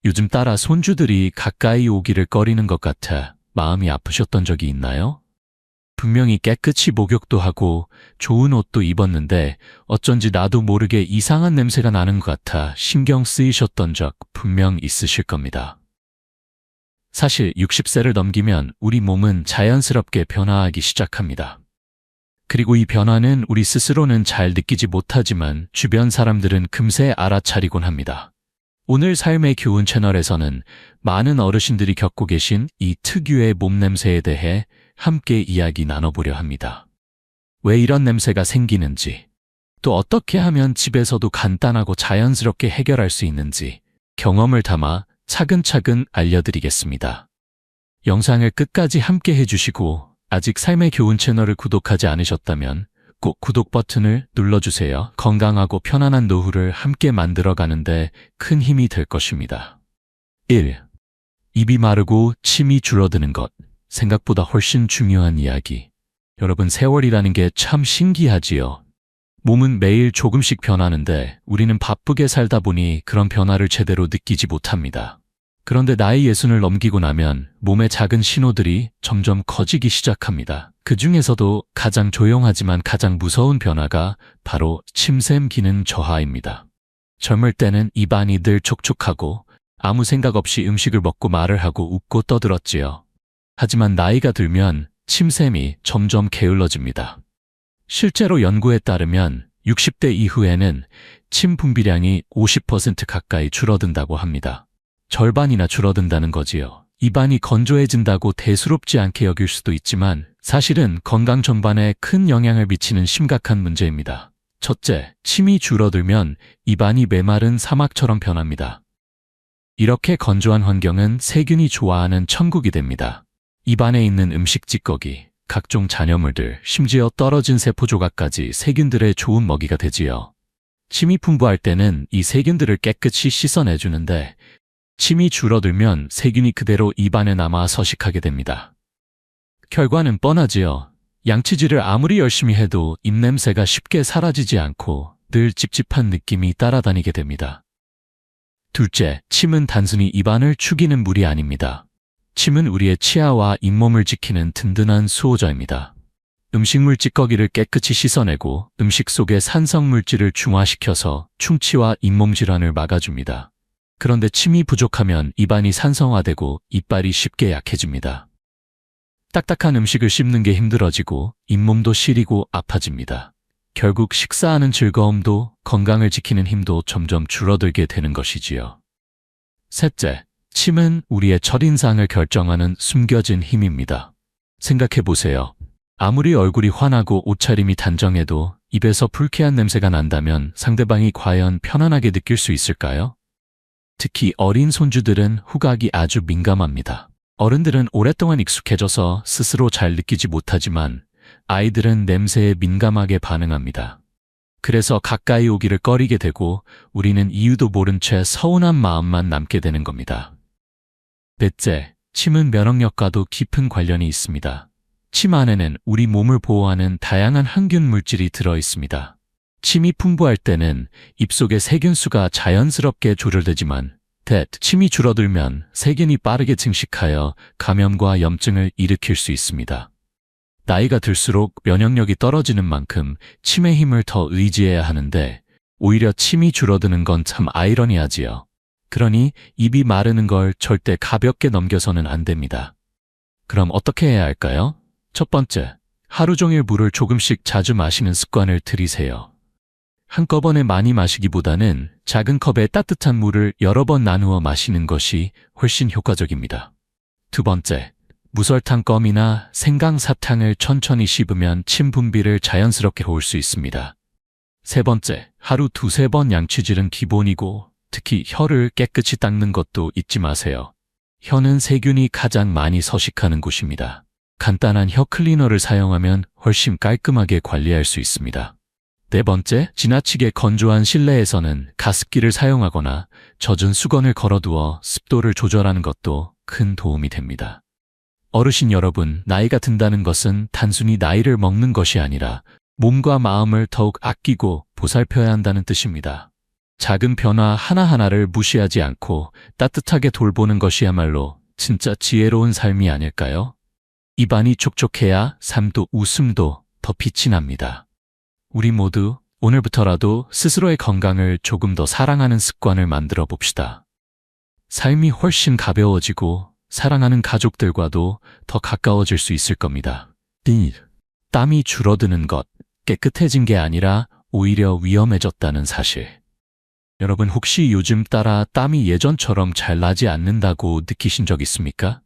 요즘 따라 손주들이 가까이 오기를 꺼리는 것 같아 마음이 아프셨던 적이 있나요? 분명히 깨끗이 목욕도 하고 좋은 옷도 입었는데 어쩐지 나도 모르게 이상한 냄새가 나는 것 같아 신경 쓰이셨던 적 분명 있으실 겁니다. 사실 60세를 넘기면 우리 몸은 자연스럽게 변화하기 시작합니다. 그리고 이 변화는 우리 스스로는 잘 느끼지 못하지만 주변 사람들은 금세 알아차리곤 합니다. 오늘 삶의 교훈 채널에서는 많은 어르신들이 겪고 계신 이 특유의 몸 냄새에 대해 함께 이야기 나눠보려 합니다. 왜 이런 냄새가 생기는지, 또 어떻게 하면 집에서도 간단하고 자연스럽게 해결할 수 있는지 경험을 담아 차근차근 알려드리겠습니다. 영상을 끝까지 함께 해주시고 아직 삶의 교훈 채널을 구독하지 않으셨다면 꼭 구독 버튼을 눌러주세요. 건강하고 편안한 노후를 함께 만들어가는데 큰 힘이 될 것입니다. 1. 입이 마르고 침이 줄어드는 것. 생각보다 훨씬 중요한 이야기. 여러분, 세월이라는 게 참 신기하지요. 몸은 매일 조금씩 변하는데 우리는 바쁘게 살다 보니 그런 변화를 제대로 느끼지 못합니다. 그런데 나이 60을 넘기고 나면 몸의 작은 신호들이 점점 커지기 시작합니다. 그 중에서도 가장 조용하지만 가장 무서운 변화가 바로 침샘 기능 저하입니다. 젊을 때는 입안이 늘 촉촉하고 아무 생각 없이 음식을 먹고 말을 하고 웃고 떠들었지요. 하지만 나이가 들면 침샘이 점점 게을러집니다. 실제로 연구에 따르면 60대 이후에는 침 분비량이 50% 가까이 줄어든다고 합니다. 절반이나 줄어든다는 거지요. 입안이 건조해진다고 대수롭지 않게 여길 수도 있지만 사실은 건강 전반에 큰 영향을 미치는 심각한 문제입니다. 첫째, 침이 줄어들면 입안이 메마른 사막처럼 변합니다. 이렇게 건조한 환경은 세균이 좋아하는 천국이 됩니다. 입안에 있는 음식 찌꺼기, 각종 잔여물들, 심지어 떨어진 세포 조각까지 세균들의 좋은 먹이가 되지요. 침이 풍부할 때는 이 세균들을 깨끗이 씻어내주는데 침이 줄어들면 세균이 그대로 입안에 남아 서식하게 됩니다. 결과는 뻔하지요. 양치질을 아무리 열심히 해도 입냄새가 쉽게 사라지지 않고 늘 찝찝한 느낌이 따라다니게 됩니다. 둘째, 침은 단순히 입안을 축이는 물이 아닙니다. 침은 우리의 치아와 잇몸을 지키는 든든한 수호자입니다. 음식물 찌꺼기를 깨끗이 씻어내고 음식 속의 산성 물질을 중화시켜서 충치와 잇몸 질환을 막아줍니다. 그런데 침이 부족하면 입안이 산성화되고 이빨이 쉽게 약해집니다. 딱딱한 음식을 씹는 게 힘들어지고 잇몸도 시리고 아파집니다. 결국 식사하는 즐거움도 건강을 지키는 힘도 점점 줄어들게 되는 것이지요. 셋째, 침은 우리의 첫인상을 결정하는 숨겨진 힘입니다. 생각해보세요. 아무리 얼굴이 환하고 옷차림이 단정해도 입에서 불쾌한 냄새가 난다면 상대방이 과연 편안하게 느낄 수 있을까요? 특히 어린 손주들은 후각이 아주 민감합니다. 어른들은 오랫동안 익숙해져서 스스로 잘 느끼지 못하지만 아이들은 냄새에 민감하게 반응합니다. 그래서 가까이 오기를 꺼리게 되고 우리는 이유도 모른 채 서운한 마음만 남게 되는 겁니다. 넷째, 침은 면역력과도 깊은 관련이 있습니다. 침 안에는 우리 몸을 보호하는 다양한 항균 물질이 들어 있습니다. 침이 풍부할 때는 입속의 세균 수가 자연스럽게 조절되지만 침이 줄어들면 세균이 빠르게 증식하여 감염과 염증을 일으킬 수 있습니다. 나이가 들수록 면역력이 떨어지는 만큼 침의 힘을 더 의지해야 하는데 오히려 침이 줄어드는 건 참 아이러니하지요. 그러니 입이 마르는 걸 절대 가볍게 넘겨서는 안 됩니다. 그럼 어떻게 해야 할까요? 첫 번째, 하루 종일 물을 조금씩 자주 마시는 습관을 들이세요. 한꺼번에 많이 마시기보다는 작은 컵에 따뜻한 물을 여러 번 나누어 마시는 것이 훨씬 효과적입니다. 두 번째, 무설탕 껌이나 생강 사탕을 천천히 씹으면 침 분비를 자연스럽게 도울 수 있습니다. 세 번째, 하루 2~3번 양치질은 기본이고 특히 혀를 깨끗이 닦는 것도 잊지 마세요. 혀는 세균이 가장 많이 서식하는 곳입니다. 간단한 혀 클리너를 사용하면 훨씬 깔끔하게 관리할 수 있습니다. 네 번째, 지나치게 건조한 실내에서는 가습기를 사용하거나 젖은 수건을 걸어두어 습도를 조절하는 것도 큰 도움이 됩니다. 어르신 여러분, 나이가 든다는 것은 단순히 나이를 먹는 것이 아니라 몸과 마음을 더욱 아끼고 보살펴야 한다는 뜻입니다. 작은 변화 하나하나를 무시하지 않고 따뜻하게 돌보는 것이야말로 진짜 지혜로운 삶이 아닐까요? 입안이 촉촉해야 삶도 웃음도 더 빛이 납니다. 우리 모두 오늘부터라도 스스로의 건강을 조금 더 사랑하는 습관을 만들어 봅시다. 삶이 훨씬 가벼워지고 사랑하는 가족들과도 더 가까워질 수 있을 겁니다. 땀이 줄어드는 것, 깨끗해진 게 아니라 오히려 위험해졌다는 사실. 여러분 혹시 요즘 따라 땀이 예전처럼 잘 나지 않는다고 느끼신 적 있습니까?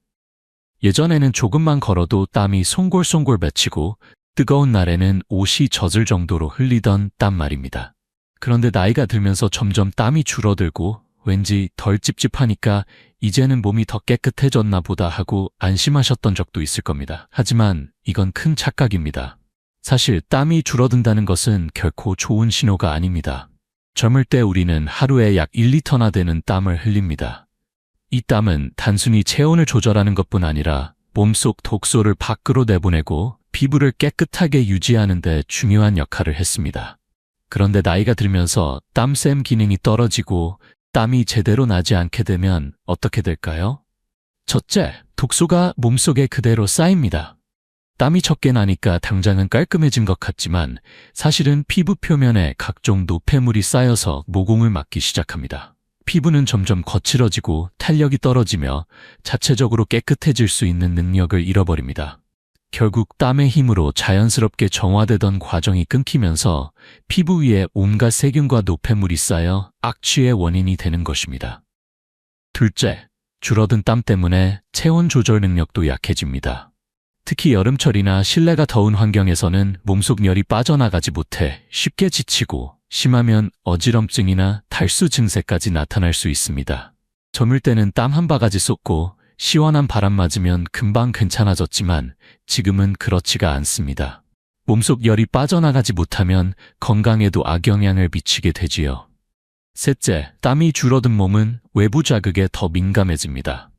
예전에는 조금만 걸어도 땀이 송골송골 맺히고 뜨거운 날에는 옷이 젖을 정도로 흘리던 땀 말입니다. 그런데 나이가 들면서 점점 땀이 줄어들고 왠지 덜 찝찝하니까 이제는 몸이 더 깨끗해졌나 보다 하고 안심하셨던 적도 있을 겁니다. 하지만 이건 큰 착각입니다. 사실 땀이 줄어든다는 것은 결코 좋은 신호가 아닙니다. 젊을 때 우리는 하루에 약 1리터나 되는 땀을 흘립니다. 이 땀은 단순히 체온을 조절하는 것뿐 아니라 몸속 독소를 밖으로 내보내고 피부를 깨끗하게 유지하는 데 중요한 역할을 했습니다. 그런데 나이가 들면서 땀샘 기능이 떨어지고 땀이 제대로 나지 않게 되면 어떻게 될까요? 첫째, 독소가 몸속에 그대로 쌓입니다. 땀이 적게 나니까 당장은 깔끔해진 것 같지만 사실은 피부 표면에 각종 노폐물이 쌓여서 모공을 막기 시작합니다. 피부는 점점 거칠어지고 탄력이 떨어지며 자체적으로 깨끗해질 수 있는 능력을 잃어버립니다. 결국 땀의 힘으로 자연스럽게 정화되던 과정이 끊기면서 피부 위에 온갖 세균과 노폐물이 쌓여 악취의 원인이 되는 것입니다. 둘째, 줄어든 땀 때문에 체온 조절 능력도 약해집니다. 특히 여름철이나 실내가 더운 환경에서는 몸속 열이 빠져나가지 못해 쉽게 지치고 심하면 어지럼증이나 탈수 증세까지 나타날 수 있습니다. 젊을 때는 땀 한 바가지 쏟고 시원한 바람 맞으면 금방 괜찮아졌지만 지금은 그렇지가 않습니다. 몸속 열이 빠져나가지 못하면 건강에도 악영향을 미치게 되지요. 셋째, 땀이 줄어든 몸은 외부 자극에 더 민감해집니다.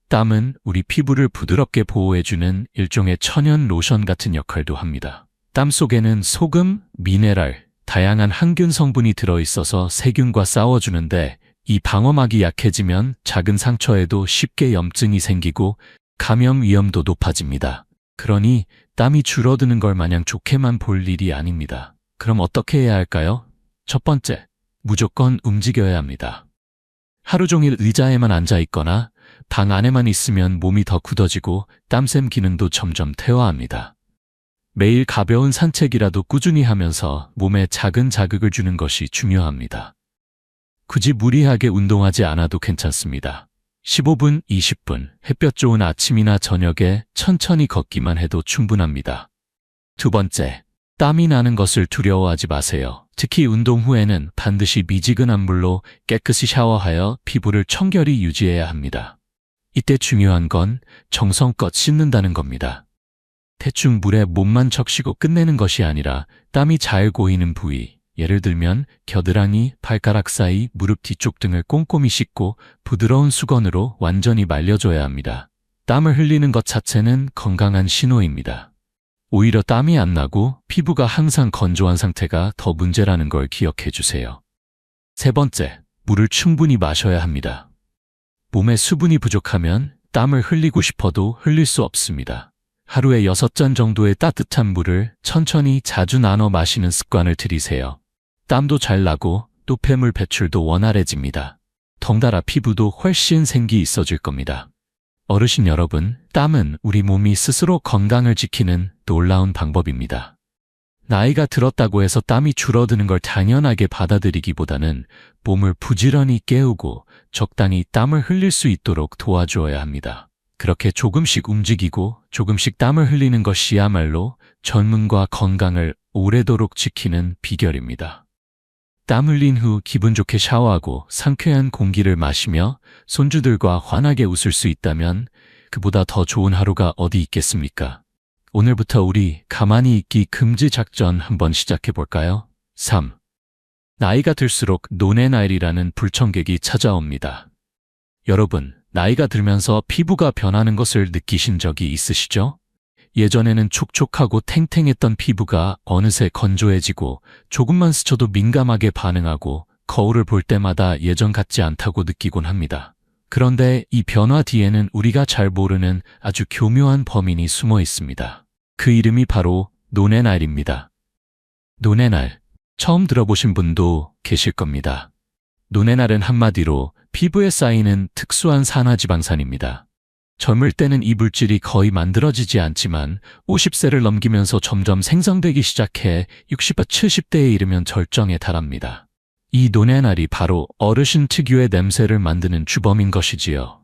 땀은 우리 피부를 부드럽게 보호해주는 일종의 천연 로션 같은 역할도 합니다. 땀 속에는 소금, 미네랄, 다양한 항균 성분이 들어있어서 세균과 싸워주는데 이 방어막이 약해지면 작은 상처에도 쉽게 염증이 생기고 감염 위험도 높아집니다. 그러니 땀이 줄어드는 걸 마냥 좋게만 볼 일이 아닙니다. 그럼 어떻게 해야 할까요? 첫 번째, 무조건 움직여야 합니다. 하루 종일 의자에만 앉아 있거나 방 안에만 있으면 몸이 더 굳어지고 땀샘 기능도 점점 퇴화합니다. 매일 가벼운 산책이라도 꾸준히 하면서 몸에 작은 자극을 주는 것이 중요합니다. 굳이 무리하게 운동하지 않아도 괜찮습니다. 15분, 20분, 햇볕 좋은 아침이나 저녁에 천천히 걷기만 해도 충분합니다. 두 번째, 땀이 나는 것을 두려워하지 마세요. 특히 운동 후에는 반드시 미지근한 물로 깨끗이 샤워하여 피부를 청결히 유지해야 합니다. 이때 중요한 건 정성껏 씻는다는 겁니다. 대충 물에 몸만 적시고 끝내는 것이 아니라 땀이 잘 고이는 부위, 예를 들면 겨드랑이, 발가락 사이, 무릎 뒤쪽 등을 꼼꼼히 씻고 부드러운 수건으로 완전히 말려줘야 합니다. 땀을 흘리는 것 자체는 건강한 신호입니다. 오히려 땀이 안 나고 피부가 항상 건조한 상태가 더 문제라는 걸 기억해 주세요. 세 번째, 물을 충분히 마셔야 합니다. 몸에 수분이 부족하면 땀을 흘리고 싶어도 흘릴 수 없습니다. 하루에 6잔 정도의 따뜻한 물을 천천히 자주 나눠 마시는 습관을 들이세요. 땀도 잘 나고 노폐물 배출도 원활해집니다. 덩달아 피부도 훨씬 생기 있어질 겁니다. 어르신 여러분, 땀은 우리 몸이 스스로 건강을 지키는 놀라운 방법입니다. 나이가 들었다고 해서 땀이 줄어드는 걸 당연하게 받아들이기보다는 몸을 부지런히 깨우고 적당히 땀을 흘릴 수 있도록 도와주어야 합니다. 그렇게 조금씩 움직이고 조금씩 땀을 흘리는 것이야말로 젊음과 건강을 오래도록 지키는 비결입니다. 땀 흘린 후 기분 좋게 샤워하고 상쾌한 공기를 마시며 손주들과 환하게 웃을 수 있다면 그보다 더 좋은 하루가 어디 있겠습니까? 오늘부터 우리 가만히 있기 금지 작전 한번 시작해 볼까요? 3. 나이가 들수록 노네나일이라는 불청객이 찾아옵니다. 여러분, 나이가 들면서 피부가 변하는 것을 느끼신 적이 있으시죠? 예전에는 촉촉하고 탱탱했던 피부가 어느새 건조해지고 조금만 스쳐도 민감하게 반응하고 거울을 볼 때마다 예전 같지 않다고 느끼곤 합니다. 그런데 이 변화 뒤에는 우리가 잘 모르는 아주 교묘한 범인이 숨어 있습니다. 그 이름이 바로 노네날입니다. 노네날, 처음 들어보신 분도 계실 겁니다. 노네날은 한마디로 피부에 쌓이는 특수한 산화지방산입니다. 젊을 때는 이 물질이 거의 만들어지지 않지만 50세를 넘기면서 점점 생성되기 시작해 60와 70대에 이르면 절정에 달합니다. 이 노네날이 바로 어르신 특유의 냄새를 만드는 주범인 것이지요.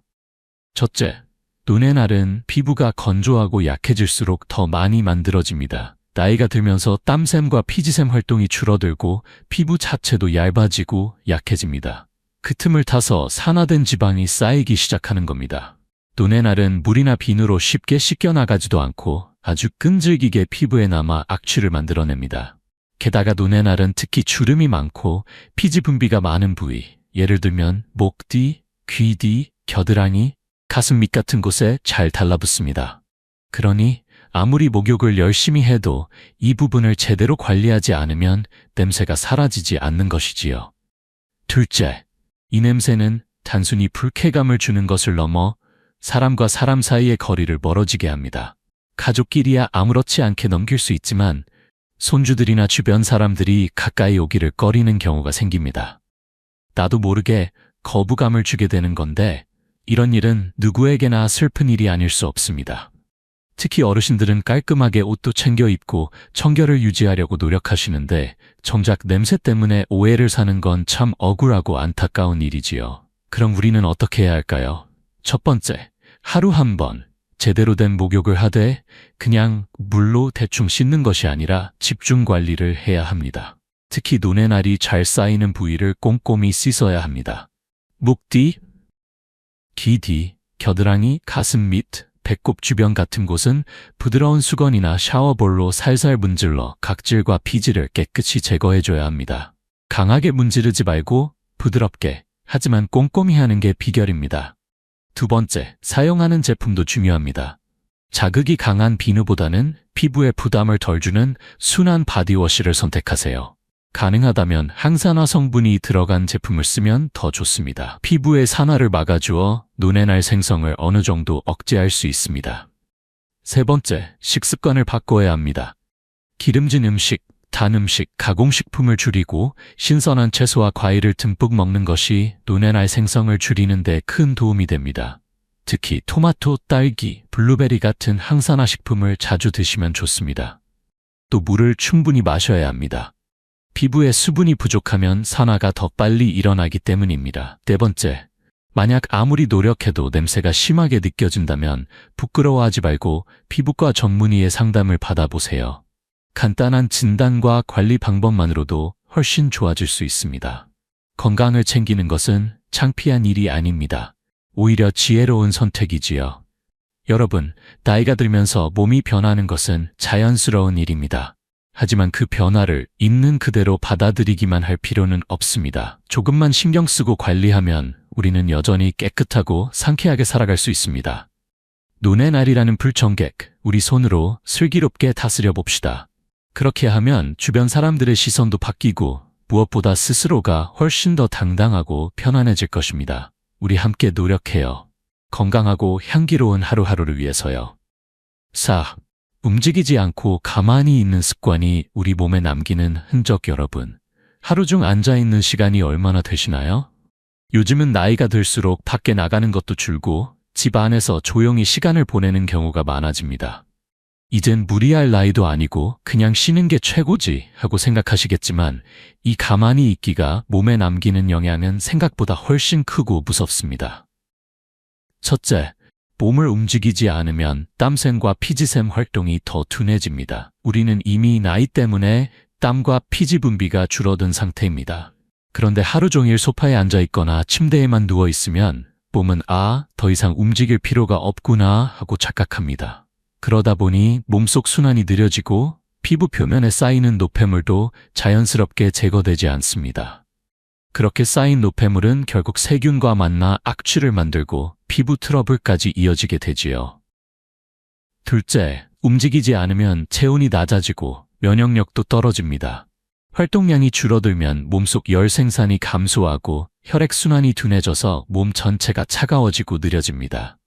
첫째, 노네날은 피부가 건조하고 약해질수록 더 많이 만들어집니다. 나이가 들면서 땀샘과 피지샘 활동이 줄어들고 피부 자체도 얇아지고 약해집니다. 그 틈을 타서 산화된 지방이 쌓이기 시작하는 겁니다. 노네날은 물이나 비누로 쉽게 씻겨나가지도 않고 아주 끈질기게 피부에 남아 악취를 만들어냅니다. 게다가 노네날은 특히 주름이 많고 피지 분비가 많은 부위, 예를 들면 목 뒤, 귀 뒤, 겨드랑이, 가슴 밑 같은 곳에 잘 달라붙습니다. 그러니 아무리 목욕을 열심히 해도 이 부분을 제대로 관리하지 않으면 냄새가 사라지지 않는 것이지요. 둘째, 이 냄새는 단순히 불쾌감을 주는 것을 넘어 사람과 사람 사이의 거리를 멀어지게 합니다. 가족끼리야 아무렇지 않게 넘길 수 있지만 손주들이나 주변 사람들이 가까이 오기를 꺼리는 경우가 생깁니다. 나도 모르게 거부감을 주게 되는 건데 이런 일은 누구에게나 슬픈 일이 아닐 수 없습니다. 특히 어르신들은 깔끔하게 옷도 챙겨 입고 청결을 유지하려고 노력하시는데 정작 냄새 때문에 오해를 사는 건 참 억울하고 안타까운 일이지요. 그럼 우리는 어떻게 해야 할까요? 첫 번째, 하루 한 번 제대로 된 목욕을 하되 그냥 물로 대충 씻는 것이 아니라 집중 관리를 해야 합니다. 특히 노네날이 잘 쌓이는 부위를 꼼꼼히 씻어야 합니다. 목 뒤, 귀 뒤, 겨드랑이, 가슴 밑, 배꼽 주변 같은 곳은 부드러운 수건이나 샤워볼로 살살 문질러 각질과 피지를 깨끗이 제거해줘야 합니다. 강하게 문지르지 말고 부드럽게 하지만 꼼꼼히 하는 게 비결입니다. 두 번째, 사용하는 제품도 중요합니다. 자극이 강한 비누보다는 피부에 부담을 덜 주는 순한 바디워시를 선택하세요. 가능하다면 항산화 성분이 들어간 제품을 쓰면 더 좋습니다. 피부의 산화를 막아주어 노네날 생성을 어느 정도 억제할 수 있습니다. 세 번째, 식습관을 바꿔야 합니다. 기름진 음식, 단 음식, 가공식품을 줄이고 신선한 채소와 과일을 듬뿍 먹는 것이 노네날 생성을 줄이는 데 큰 도움이 됩니다. 특히 토마토, 딸기, 블루베리 같은 항산화 식품을 자주 드시면 좋습니다. 또 물을 충분히 마셔야 합니다. 피부에 수분이 부족하면 산화가 더 빨리 일어나기 때문입니다. 네 번째, 만약 아무리 노력해도 냄새가 심하게 느껴진다면 부끄러워하지 말고 피부과 전문의의 상담을 받아보세요. 간단한 진단과 관리 방법만으로도 훨씬 좋아질 수 있습니다. 건강을 챙기는 것은 창피한 일이 아닙니다. 오히려 지혜로운 선택이지요. 여러분, 나이가 들면서 몸이 변하는 것은 자연스러운 일입니다. 하지만 그 변화를 있는 그대로 받아들이기만 할 필요는 없습니다. 조금만 신경 쓰고 관리하면 우리는 여전히 깨끗하고 상쾌하게 살아갈 수 있습니다. 노네날이라는 불청객, 우리 손으로 슬기롭게 다스려 봅시다. 그렇게 하면 주변 사람들의 시선도 바뀌고 무엇보다 스스로가 훨씬 더 당당하고 편안해질 것입니다. 우리 함께 노력해요. 건강하고 향기로운 하루하루를 위해서요. 4. 움직이지 않고 가만히 있는 습관이 우리 몸에 남기는 흔적. 여러분, 하루 중 앉아있는 시간이 얼마나 되시나요? 요즘은 나이가 들수록 밖에 나가는 것도 줄고 집 안에서 조용히 시간을 보내는 경우가 많아집니다. 이젠 무리할 나이도 아니고 그냥 쉬는 게 최고지 하고 생각하시겠지만 이 가만히 있기가 몸에 남기는 영향은 생각보다 훨씬 크고 무섭습니다. 첫째, 몸을 움직이지 않으면 땀샘과 피지샘 활동이 더 둔해집니다. 우리는 이미 나이 때문에 땀과 피지 분비가 줄어든 상태입니다. 그런데 하루 종일 소파에 앉아 있거나 침대에만 누워 있으면 몸은 더 이상 움직일 필요가 없구나 하고 착각합니다. 그러다 보니 몸속 순환이 느려지고 피부 표면에 쌓이는 노폐물도 자연스럽게 제거되지 않습니다. 그렇게 쌓인 노폐물은 결국 세균과 만나 악취를 만들고 피부 트러블까지 이어지게 되지요. 둘째, 움직이지 않으면 체온이 낮아지고 면역력도 떨어집니다. 활동량이 줄어들면 몸속 열 생산이 감소하고 혈액순환이 둔해져서 몸 전체가 차가워지고 느려집니다.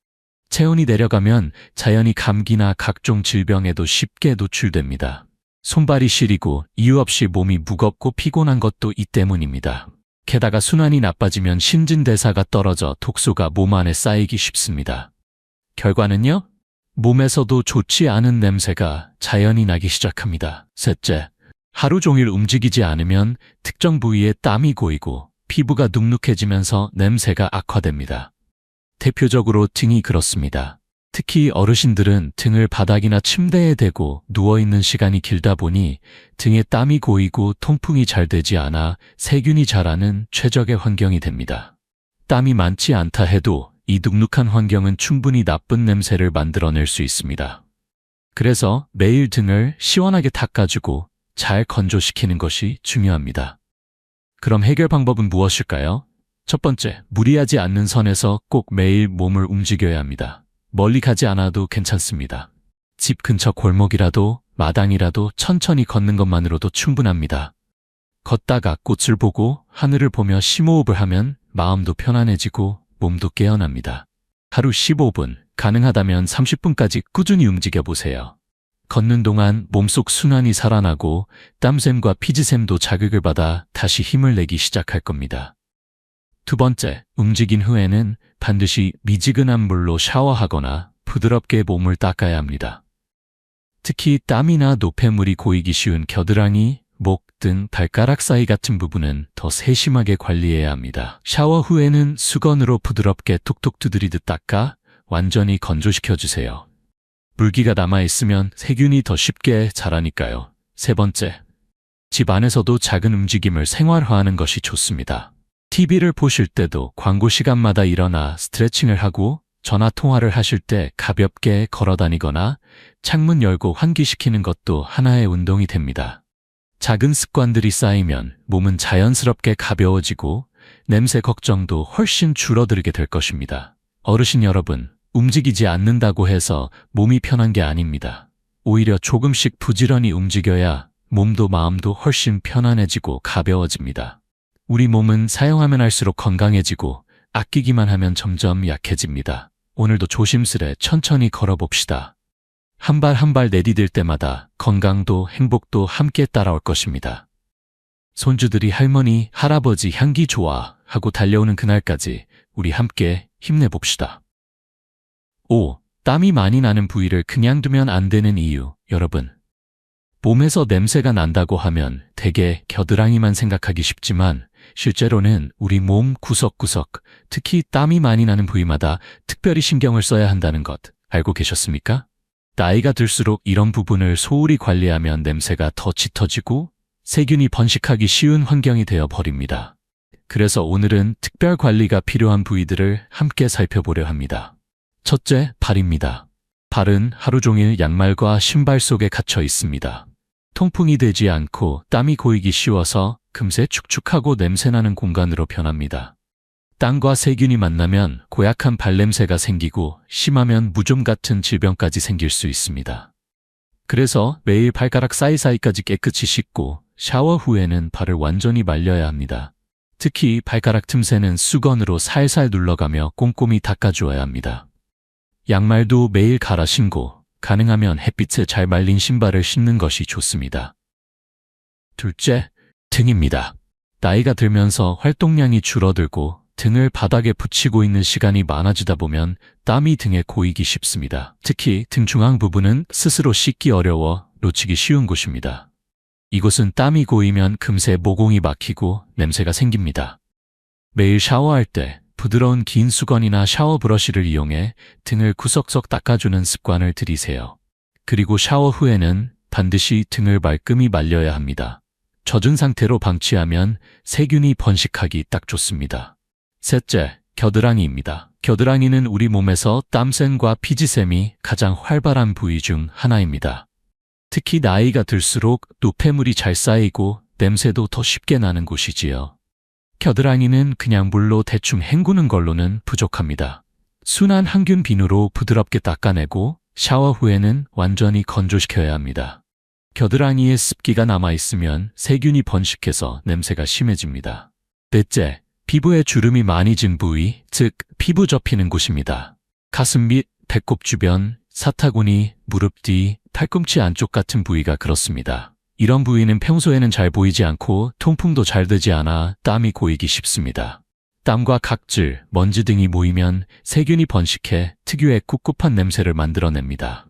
체온이 내려가면 자연히 감기나 각종 질병에도 쉽게 노출됩니다. 손발이 시리고 이유 없이 몸이 무겁고 피곤한 것도 이 때문입니다. 게다가 순환이 나빠지면 신진대사가 떨어져 독소가 몸 안에 쌓이기 쉽습니다. 결과는요? 몸에서도 좋지 않은 냄새가 자연히 나기 시작합니다. 셋째, 하루 종일 움직이지 않으면 특정 부위에 땀이 고이고 피부가 눅눅해지면서 냄새가 악화됩니다. 대표적으로 등이 그렇습니다. 특히 어르신들은 등을 바닥이나 침대에 대고 누워있는 시간이 길다 보니 등에 땀이 고이고 통풍이 잘 되지 않아 세균이 자라는 최적의 환경이 됩니다. 땀이 많지 않다 해도 이 눅눅한 환경은 충분히 나쁜 냄새를 만들어낼 수 있습니다. 그래서 매일 등을 시원하게 닦아주고 잘 건조시키는 것이 중요합니다. 그럼 해결 방법은 무엇일까요? 첫 번째, 무리하지 않는 선에서 꼭 매일 몸을 움직여야 합니다. 멀리 가지 않아도 괜찮습니다. 집 근처 골목이라도 마당이라도 천천히 걷는 것만으로도 충분합니다. 걷다가 꽃을 보고 하늘을 보며 심호흡을 하면 마음도 편안해지고 몸도 깨어납니다. 하루 15분, 가능하다면 30분까지 꾸준히 움직여 보세요. 걷는 동안 몸속 순환이 살아나고 땀샘과 피지샘도 자극을 받아 다시 힘을 내기 시작할 겁니다. 두 번째, 움직인 후에는 반드시 미지근한 물로 샤워하거나 부드럽게 몸을 닦아야 합니다. 특히 땀이나 노폐물이 고이기 쉬운 겨드랑이, 목 등 발가락 사이 같은 부분은 더 세심하게 관리해야 합니다. 샤워 후에는 수건으로 부드럽게 톡톡 두드리듯 닦아 완전히 건조시켜주세요. 물기가 남아있으면 세균이 더 쉽게 자라니까요. 세 번째, 집 안에서도 작은 움직임을 생활화하는 것이 좋습니다. TV를 보실 때도 광고 시간마다 일어나 스트레칭을 하고 전화 통화를 하실 때 가볍게 걸어 다니거나 창문 열고 환기시키는 것도 하나의 운동이 됩니다. 작은 습관들이 쌓이면 몸은 자연스럽게 가벼워지고 냄새 걱정도 훨씬 줄어들게 될 것입니다. 어르신 여러분, 움직이지 않는다고 해서 몸이 편한 게 아닙니다. 오히려 조금씩 부지런히 움직여야 몸도 마음도 훨씬 편안해지고 가벼워집니다. 우리 몸은 사용하면 할수록 건강해지고 아끼기만 하면 점점 약해집니다. 오늘도 조심스레 천천히 걸어봅시다. 한 발 한 발 내디딜 때마다 건강도 행복도 함께 따라올 것입니다. 손주들이 할머니, 할아버지 향기 좋아 하고 달려오는 그날까지 우리 함께 힘내봅시다. 5. 땀이 많이 나는 부위를 그냥 두면 안 되는 이유. 여러분, 몸에서 냄새가 난다고 하면 대개 겨드랑이만 생각하기 쉽지만 실제로는 우리 몸 구석구석, 특히 땀이 많이 나는 부위마다 특별히 신경을 써야 한다는 것 알고 계셨습니까? 나이가 들수록 이런 부분을 소홀히 관리하면 냄새가 더 짙어지고 세균이 번식하기 쉬운 환경이 되어 버립니다. 그래서 오늘은 특별 관리가 필요한 부위들을 함께 살펴보려 합니다. 첫째, 발입니다. 발은 하루 종일 양말과 신발 속에 갇혀 있습니다. 통풍이 되지 않고 땀이 고이기 쉬워서 금세 축축하고 냄새나는 공간으로 변합니다. 땀과 세균이 만나면 고약한 발냄새가 생기고 심하면 무좀 같은 질병까지 생길 수 있습니다. 그래서 매일 발가락 사이사이까지 깨끗이 씻고 샤워 후에는 발을 완전히 말려야 합니다. 특히 발가락 틈새는 수건으로 살살 눌러가며 꼼꼼히 닦아주어야 합니다. 양말도 매일 갈아 신고 가능하면 햇빛에 잘 말린 신발을 신는 것이 좋습니다. 둘째, 등입니다. 나이가 들면서 활동량이 줄어들고 등을 바닥에 붙이고 있는 시간이 많아지다 보면 땀이 등에 고이기 쉽습니다. 특히 등 중앙 부분은 스스로 씻기 어려워 놓치기 쉬운 곳입니다. 이곳은 땀이 고이면 금세 모공이 막히고 냄새가 생깁니다. 매일 샤워할 때 부드러운 긴 수건이나 샤워 브러쉬를 이용해 등을 구석구석 닦아주는 습관을 들이세요. 그리고 샤워 후에는 반드시 등을 말끔히 말려야 합니다. 젖은 상태로 방치하면 세균이 번식하기 딱 좋습니다. 셋째, 겨드랑이입니다. 겨드랑이는 우리 몸에서 땀샘과 피지샘이 가장 활발한 부위 중 하나입니다. 특히 나이가 들수록 노폐물이 잘 쌓이고 냄새도 더 쉽게 나는 곳이지요. 겨드랑이는 그냥 물로 대충 헹구는 걸로는 부족합니다. 순한 항균 비누로 부드럽게 닦아내고 샤워 후에는 완전히 건조시켜야 합니다. 겨드랑이에 습기가 남아있으면 세균이 번식해서 냄새가 심해집니다. 넷째, 피부에 주름이 많이 진 부위, 즉 피부 접히는 곳입니다. 가슴 및 배꼽 주변, 사타구니, 무릎 뒤, 팔꿈치 안쪽 같은 부위가 그렇습니다. 이런 부위는 평소에는 잘 보이지 않고 통풍도 잘 되지 않아 땀이 고이기 쉽습니다. 땀과 각질, 먼지 등이 모이면 세균이 번식해 특유의 꿉꿉한 냄새를 만들어냅니다.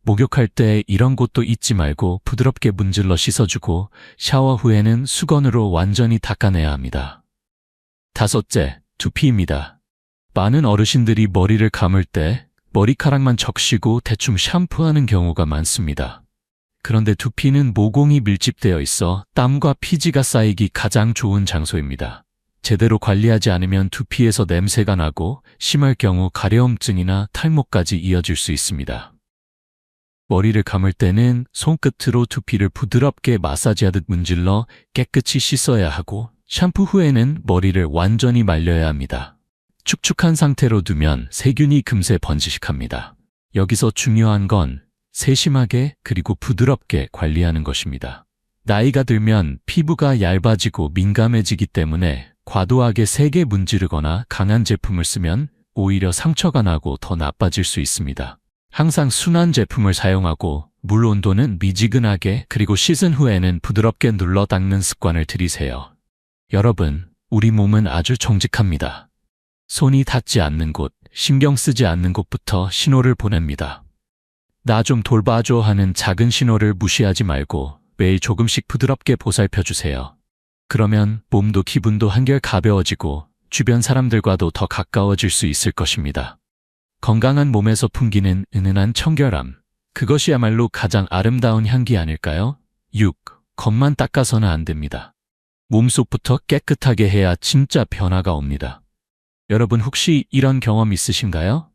목욕할 때 이런 곳도 잊지 말고 부드럽게 문질러 씻어주고 샤워 후에는 수건으로 완전히 닦아내야 합니다. 다섯째, 두피입니다. 많은 어르신들이 머리를 감을 때 머리카락만 적시고 대충 샴푸하는 경우가 많습니다. 그런데 두피는 모공이 밀집되어 있어 땀과 피지가 쌓이기 가장 좋은 장소입니다. 제대로 관리하지 않으면 두피에서 냄새가 나고 심할 경우 가려움증이나 탈모까지 이어질 수 있습니다. 머리를 감을 때는 손끝으로 두피를 부드럽게 마사지하듯 문질러 깨끗이 씻어야 하고 샴푸 후에는 머리를 완전히 말려야 합니다. 축축한 상태로 두면 세균이 금세 번식합니다. 여기서 중요한 건 세심하게 그리고 부드럽게 관리하는 것입니다. 나이가 들면 피부가 얇아지고 민감해지기 때문에 과도하게 세게 문지르거나 강한 제품을 쓰면 오히려 상처가 나고 더 나빠질 수 있습니다. 항상 순한 제품을 사용하고 물 온도는 미지근하게 그리고 씻은 후에는 부드럽게 눌러 닦는 습관을 들이세요. 여러분, 우리 몸은 아주 정직합니다. 손이 닿지 않는 곳, 신경 쓰지 않는 곳부터 신호를 보냅니다. 나 좀 돌봐줘 하는 작은 신호를 무시하지 말고 매일 조금씩 부드럽게 보살펴주세요. 그러면 몸도 기분도 한결 가벼워지고 주변 사람들과도 더 가까워질 수 있을 것입니다. 건강한 몸에서 풍기는 은은한 청결함, 그것이야말로 가장 아름다운 향기 아닐까요? 6. 겉만 닦아서는 안 됩니다. 몸속부터 깨끗하게 해야 진짜 변화가 옵니다. 여러분 혹시 이런 경험 있으신가요?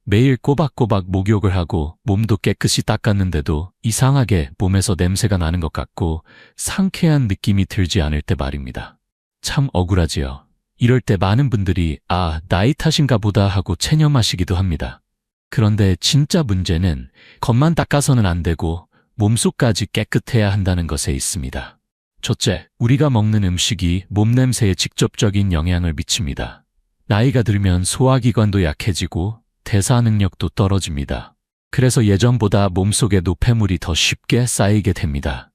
매일 꼬박꼬박 목욕을 하고 몸도 깨끗이 닦았는데도 이상하게 몸에서 냄새가 나는 것 같고 상쾌한 느낌이 들지 않을 때 말입니다. 참 억울하지요. 이럴 때 많은 분들이 나이 탓인가 보다 하고 체념하시기도 합니다. 그런데 진짜 문제는 겉만 닦아서는 안 되고 몸속까지 깨끗해야 한다는 것에 있습니다. 첫째, 우리가 먹는 음식이 몸 냄새에 직접적인 영향을 미칩니다. 나이가 들면 소화기관도 약해지고 대사 능력도 떨어집니다. 그래서 예전보다 몸속에 노폐물이 더 쉽게 쌓이게 됩니다.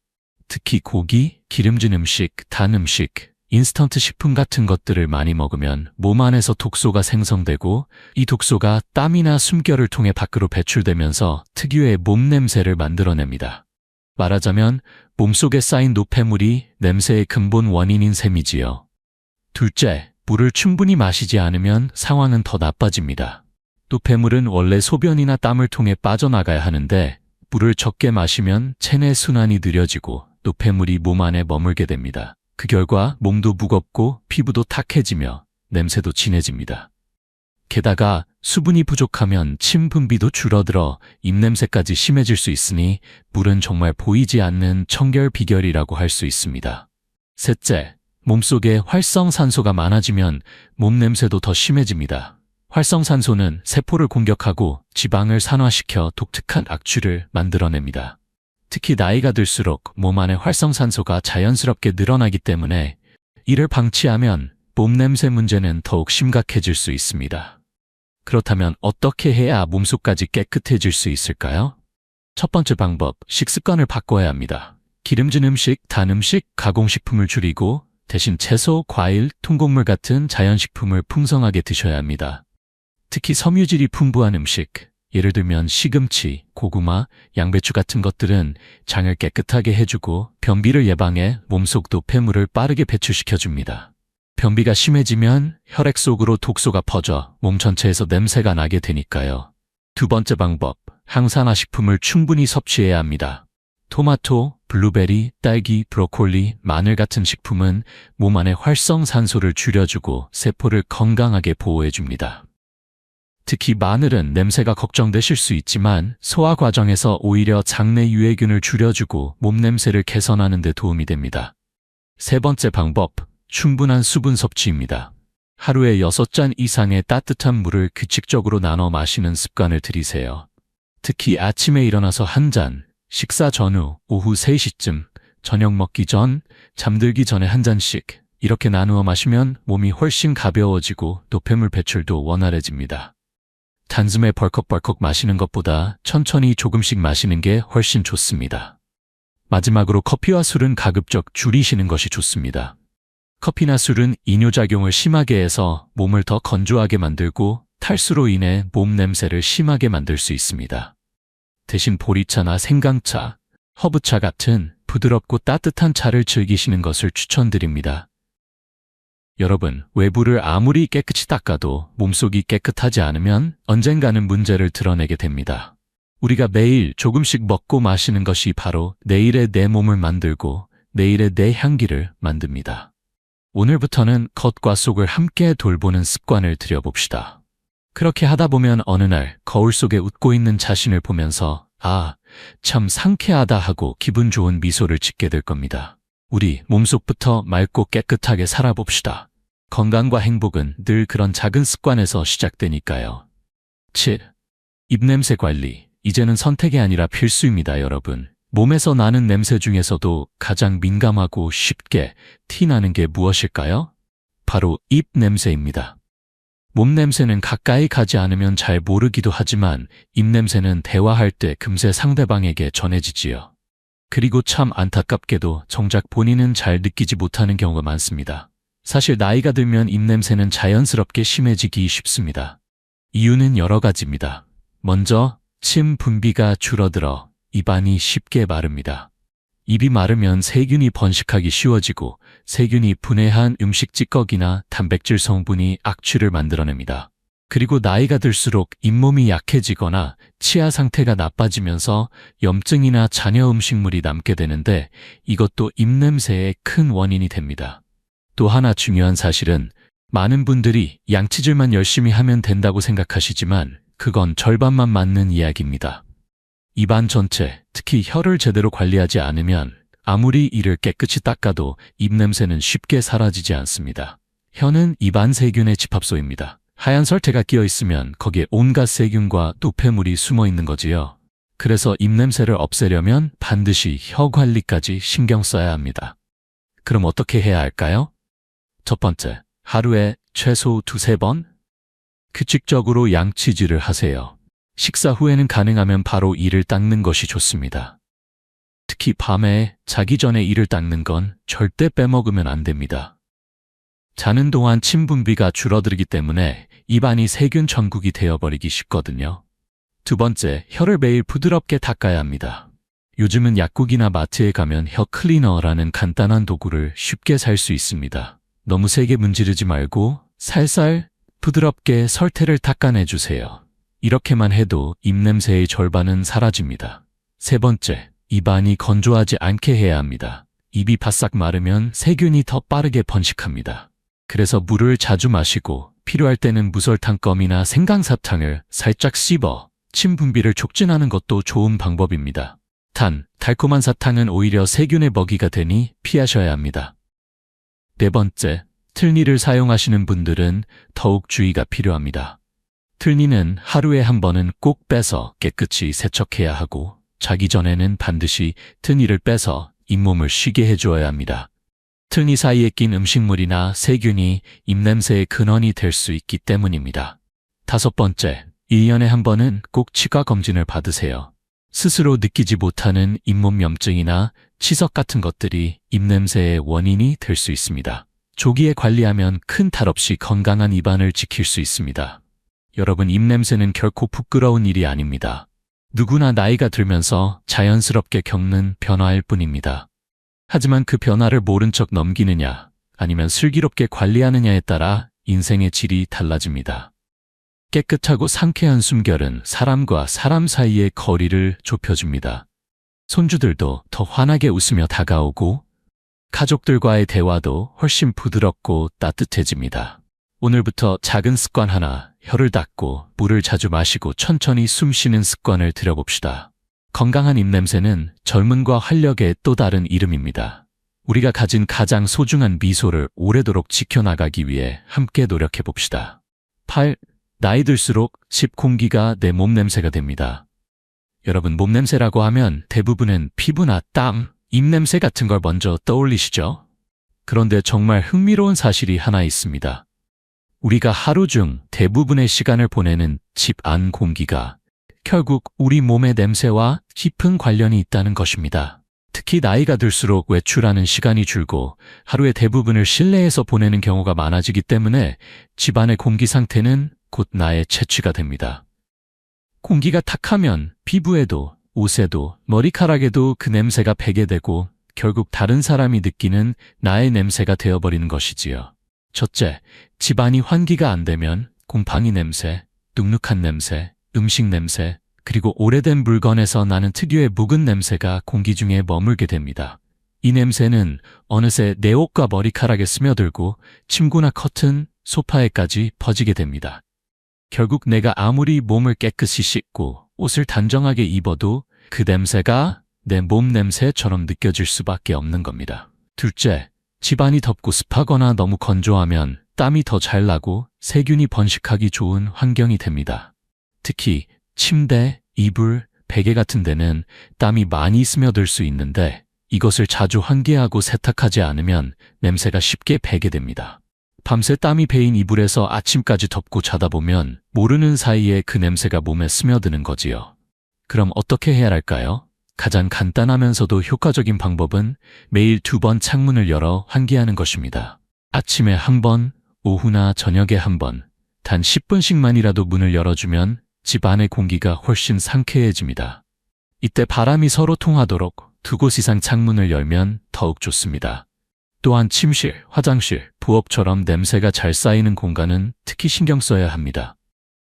특히 고기, 기름진 음식, 단 음식, 인스턴트 식품 같은 것들을 많이 먹으면 몸 안에서 독소가 생성되고 이 독소가 땀이나 숨결을 통해 밖으로 배출되면서 특유의 몸 냄새를 만들어냅니다. 말하자면 몸속에 쌓인 노폐물이 냄새의 근본 원인인 셈이지요. 둘째, 물을 충분히 마시지 않으면 상황은 더 나빠집니다. 노폐물은 원래 소변이나 땀을 통해 빠져나가야 하는데 물을 적게 마시면 체내 순환이 느려지고 노폐물이 몸 안에 머물게 됩니다. 그 결과 몸도 무겁고 피부도 탁해지며 냄새도 진해집니다. 게다가 수분이 부족하면 침 분비도 줄어들어 입냄새까지 심해질 수 있으니 물은 정말 보이지 않는 청결 비결이라고 할 수 있습니다. 셋째, 몸속에 활성산소가 많아지면 몸 냄새도 더 심해집니다. 활성산소는 세포를 공격하고 지방을 산화시켜 독특한 악취를 만들어냅니다. 특히 나이가 들수록 몸 안에 활성산소가 자연스럽게 늘어나기 때문에 이를 방치하면 몸 냄새 문제는 더욱 심각해질 수 있습니다. 그렇다면 어떻게 해야 몸속까지 깨끗해질 수 있을까요? 첫 번째 방법, 식습관을 바꿔야 합니다. 기름진 음식, 단 음식, 가공식품을 줄이고 대신 채소, 과일, 통곡물 같은 자연식품을 풍성하게 드셔야 합니다. 특히 섬유질이 풍부한 음식, 예를 들면 시금치, 고구마, 양배추 같은 것들은 장을 깨끗하게 해주고 변비를 예방해 몸속 노폐물을 빠르게 배출시켜줍니다. 변비가 심해지면 혈액 속으로 독소가 퍼져 몸 전체에서 냄새가 나게 되니까요. 두 번째 방법, 항산화 식품을 충분히 섭취해야 합니다. 토마토, 블루베리, 딸기, 브로콜리, 마늘 같은 식품은 몸 안에 활성산소를 줄여주고 세포를 건강하게 보호해줍니다. 특히 마늘은 냄새가 걱정되실 수 있지만 소화 과정에서 오히려 장내 유해균을 줄여주고 몸 냄새를 개선하는 데 도움이 됩니다. 세 번째 방법, 충분한 수분 섭취입니다. 하루에 6잔 이상의 따뜻한 물을 규칙적으로 나눠 마시는 습관을 들이세요. 특히 아침에 일어나서 한 잔, 식사 전후, 오후 3시쯤, 저녁 먹기 전, 잠들기 전에 한 잔씩 이렇게 나누어 마시면 몸이 훨씬 가벼워지고 노폐물 배출도 원활해집니다. 단숨에 벌컥벌컥 마시는 것보다 천천히 조금씩 마시는 게 훨씬 좋습니다. 마지막으로 커피와 술은 가급적 줄이시는 것이 좋습니다. 커피나 술은 이뇨작용을 심하게 해서 몸을 더 건조하게 만들고 탈수로 인해 몸 냄새를 심하게 만들 수 있습니다. 대신 보리차나 생강차, 허브차 같은 부드럽고 따뜻한 차를 즐기시는 것을 추천드립니다. 여러분, 외부를 아무리 깨끗이 닦아도 몸속이 깨끗하지 않으면 언젠가는 문제를 드러내게 됩니다. 우리가 매일 조금씩 먹고 마시는 것이 바로 내일의 내 몸을 만들고 내일의 내 향기를 만듭니다. 오늘부터는 겉과 속을 함께 돌보는 습관을 들여봅시다. 그렇게 하다 보면 어느 날 거울 속에 웃고 있는 자신을 보면서 아, 참 상쾌하다 하고 기분 좋은 미소를 짓게 될 겁니다. 우리 몸속부터 맑고 깨끗하게 살아봅시다. 건강과 행복은 늘 그런 작은 습관에서 시작되니까요. 7. 입냄새 관리. 이제는 선택이 아니라 필수입니다, 여러분. 몸에서 나는 냄새 중에서도 가장 민감하고 쉽게 티나는 게 무엇일까요? 바로 입 냄새입니다. 몸 냄새는 가까이 가지 않으면 잘 모르기도 하지만 입 냄새는 대화할 때 금세 상대방에게 전해지지요. 그리고 참 안타깝게도 정작 본인은 잘 느끼지 못하는 경우가 많습니다. 사실 나이가 들면 입 냄새는 자연스럽게 심해지기 쉽습니다. 이유는 여러 가지입니다. 먼저 침 분비가 줄어들어 입안이 쉽게 마릅니다. 입이 마르면 세균이 번식하기 쉬워지고 세균이 분해한 음식 찌꺼기나 단백질 성분이 악취를 만들어냅니다. 그리고 나이가 들수록 잇몸이 약해지거나 치아 상태가 나빠지면서 염증이나 잔여 음식물이 남게 되는데 이것도 입냄새의 큰 원인이 됩니다. 또 하나 중요한 사실은 많은 분들이 양치질만 열심히 하면 된다고 생각하시지만 그건 절반만 맞는 이야기입니다. 입안 전체, 특히 혀를 제대로 관리하지 않으면 아무리 이를 깨끗이 닦아도 입냄새는 쉽게 사라지지 않습니다. 혀는 입안 세균의 집합소입니다. 하얀 설태가 끼어 있으면 거기에 온갖 세균과 노폐물이 숨어 있는 거지요. 그래서 입냄새를 없애려면 반드시 혀 관리까지 신경 써야 합니다. 그럼 어떻게 해야 할까요? 첫 번째, 하루에 최소 2~3번? 규칙적으로 양치질을 하세요. 식사 후에는 가능하면 바로 이를 닦는 것이 좋습니다. 특히 밤에 자기 전에 이를 닦는 건 절대 빼먹으면 안 됩니다. 자는 동안 침 분비가 줄어들기 때문에 입안이 세균 천국이 되어버리기 쉽거든요. 두 번째, 혀를 매일 부드럽게 닦아야 합니다. 요즘은 약국이나 마트에 가면 혀 클리너라는 간단한 도구를 쉽게 살 수 있습니다. 너무 세게 문지르지 말고 살살 부드럽게 설태를 닦아내주세요. 이렇게만 해도 입냄새의 절반은 사라집니다. 세 번째, 입안이 건조하지 않게 해야 합니다. 입이 바싹 마르면 세균이 더 빠르게 번식합니다. 그래서 물을 자주 마시고 필요할 때는 무설탕껌이나 생강사탕을 살짝 씹어 침 분비를 촉진하는 것도 좋은 방법입니다. 달콤한 사탕은 오히려 세균의 먹이가 되니 피하셔야 합니다. 네 번째, 틀니를 사용하시는 분들은 더욱 주의가 필요합니다. 틀니는 하루에 한 번은 꼭 빼서 깨끗이 세척해야 하고 자기 전에는 반드시 틀니를 빼서 잇몸을 쉬게 해주어야 합니다. 틀니 사이에 낀 음식물이나 세균이 입냄새의 근원이 될 수 있기 때문입니다. 다섯 번째, 1년에 한 번은 꼭 치과 검진을 받으세요. 스스로 느끼지 못하는 잇몸 염증이나 치석 같은 것들이 입냄새의 원인이 될 수 있습니다. 조기에 관리하면 큰 탈 없이 건강한 입안을 지킬 수 있습니다. 여러분, 입냄새는 결코 부끄러운 일이 아닙니다. 누구나 나이가 들면서 자연스럽게 겪는 변화일 뿐입니다. 하지만 그 변화를 모른 척 넘기느냐 아니면 슬기롭게 관리하느냐에 따라 인생의 질이 달라집니다. 깨끗하고 상쾌한 숨결은 사람과 사람 사이의 거리를 좁혀줍니다. 손주들도 더 환하게 웃으며 다가오고 가족들과의 대화도 훨씬 부드럽고 따뜻해집니다. 오늘부터 작은 습관 하나, 혀를 닦고 물을 자주 마시고 천천히 숨 쉬는 습관을 들여봅시다. 건강한 입냄새는 젊음과 활력의 또 다른 이름입니다. 우리가 가진 가장 소중한 미소를 오래도록 지켜나가기 위해 함께 노력해봅시다. 8. 나이 들수록 집 공기가 내 몸 냄새가 됩니다. 여러분, 몸냄새라고 하면 대부분은 피부나 땀, 입냄새 같은 걸 먼저 떠올리시죠? 그런데 정말 흥미로운 사실이 하나 있습니다. 우리가 하루 중 대부분의 시간을 보내는 집 안 공기가 결국 우리 몸의 냄새와 깊은 관련이 있다는 것입니다. 특히 나이가 들수록 외출하는 시간이 줄고 하루의 대부분을 실내에서 보내는 경우가 많아지기 때문에 집안의 공기 상태는 곧 나의 채취가 됩니다. 공기가 탁하면 피부에도, 옷에도, 머리카락에도 그 냄새가 배게 되고 결국 다른 사람이 느끼는 나의 냄새가 되어버리는 것이지요. 첫째, 집안이 환기가 안 되면 곰팡이 냄새, 눅눅한 냄새, 음식 냄새, 그리고 오래된 물건에서 나는 특유의 묵은 냄새가 공기 중에 머물게 됩니다. 이 냄새는 어느새 내 옷과 머리카락에 스며들고 침구나 커튼, 소파에까지 퍼지게 됩니다. 결국 내가 아무리 몸을 깨끗이 씻고 옷을 단정하게 입어도 그 냄새가 내 몸 냄새처럼 느껴질 수밖에 없는 겁니다. 둘째, 집안이 덥고 습하거나 너무 건조하면 땀이 더 잘 나고 세균이 번식하기 좋은 환경이 됩니다. 특히 침대, 이불, 베개 같은 데는 땀이 많이 스며들 수 있는데 이것을 자주 환기하고 세탁하지 않으면 냄새가 쉽게 배게 됩니다. 밤새 땀이 배인 이불에서 아침까지 덮고 자다 보면 모르는 사이에 그 냄새가 몸에 스며드는 거지요. 그럼 어떻게 해야 할까요? 가장 간단하면서도 효과적인 방법은 매일 2번 창문을 열어 환기하는 것입니다. 아침에 1번, 오후나 저녁에 1번, 단 10분씩만이라도 문을 열어주면 집 안의 공기가 훨씬 상쾌해집니다. 이때 바람이 서로 통하도록 2곳 이상 창문을 열면 더욱 좋습니다. 또한 침실, 화장실, 부엌처럼 냄새가 잘 쌓이는 공간은 특히 신경 써야 합니다.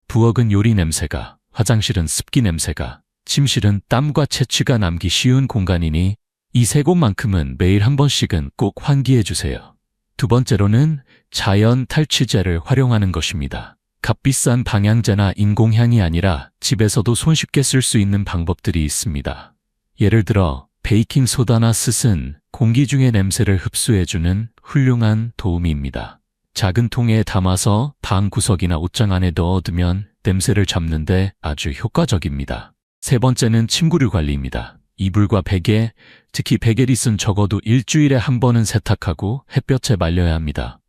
부엌은 요리 냄새가, 화장실은 습기 냄새가, 침실은 땀과 채취가 남기 쉬운 공간이니 이 3곳만큼은 매일 1번씩은 꼭 환기해 주세요. 두 번째로는 자연 탈취제를 활용하는 것입니다. 값비싼 방향제나 인공향이 아니라 집에서도 손쉽게 쓸 수 있는 방법들이 있습니다. 예를 들어 베이킹소다나 숯은 공기 중의 냄새를 흡수해주는 훌륭한 도우미입니다. 작은 통에 담아서 방 구석이나 옷장 안에 넣어두면 냄새를 잡는데 아주 효과적입니다. 세 번째는 침구류 관리입니다. 이불과 베개, 특히 베개릿은 적어도 일주일에 1번은 세탁하고 햇볕에 말려야 합니다.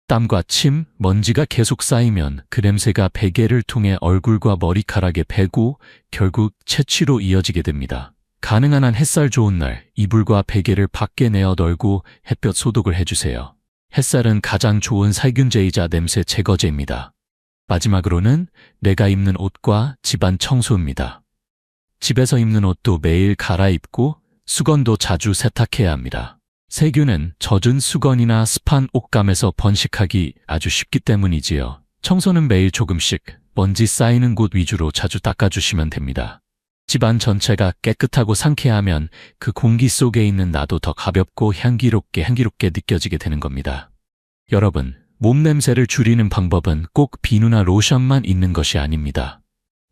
땀과 침, 먼지가 계속 쌓이면 그 냄새가 베개를 통해 얼굴과 머리카락에 배고 결국 채취로 이어지게 됩니다. 가능한 한 햇살 좋은 날 이불과 베개를 밖에 내어 널고 햇볕 소독을 해주세요. 햇살은 가장 좋은 살균제이자 냄새 제거제입니다. 마지막으로는 내가 입는 옷과 집안 청소입니다. 집에서 입는 옷도 매일 갈아입고 수건도 자주 세탁해야 합니다. 세균은 젖은 수건이나 습한 옷감에서 번식하기 아주 쉽기 때문이지요. 청소는 매일 조금씩 먼지 쌓이는 곳 위주로 자주 닦아주시면 됩니다. 집안 전체가 깨끗하고 상쾌하면 그 공기 속에 있는 나도 더 가볍고 향기롭게 느껴지게 되는 겁니다. 여러분, 몸 냄새를 줄이는 방법은 꼭 비누나 로션만 있는 것이 아닙니다.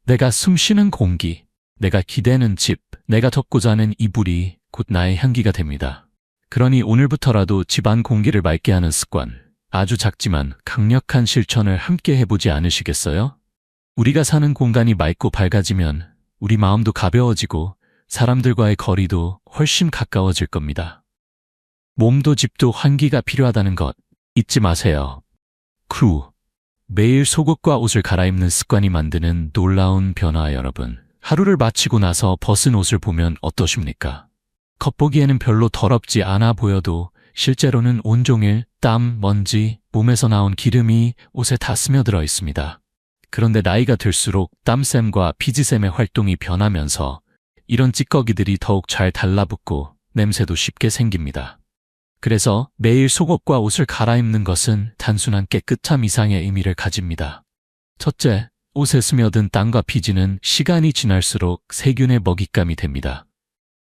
내가 숨쉬는 공기, 내가 기대는 집, 내가 덮고 자는 이불이 곧 나의 향기가 됩니다. 그러니 오늘부터라도 집안 공기를 맑게 하는 습관, 아주 작지만 강력한 실천을 함께 해보지 않으시겠어요? 우리가 사는 공간이 맑고 밝아지면 우리 마음도 가벼워지고 사람들과의 거리도 훨씬 가까워질 겁니다. 몸도 집도 환기가 필요하다는 것 잊지 마세요. 매일 속옷과 옷을 갈아입는 습관이 만드는 놀라운 변화 여러분. 하루를 마치고 나서 벗은 옷을 보면 어떠십니까? 겉보기에는 별로 더럽지 않아 보여도 실제로는 온종일 땀, 먼지, 몸에서 나온 기름이 옷에 다 스며들어 있습니다. 그런데 나이가 들수록 땀샘과 피지샘의 활동이 변하면서 이런 찌꺼기들이 더욱 잘 달라붙고 냄새도 쉽게 생깁니다. 그래서 매일 속옷과 옷을 갈아입는 것은 단순한 깨끗함 이상의 의미를 가집니다. 첫째, 옷에 스며든 땀과 피지는 시간이 지날수록 세균의 먹잇감이 됩니다.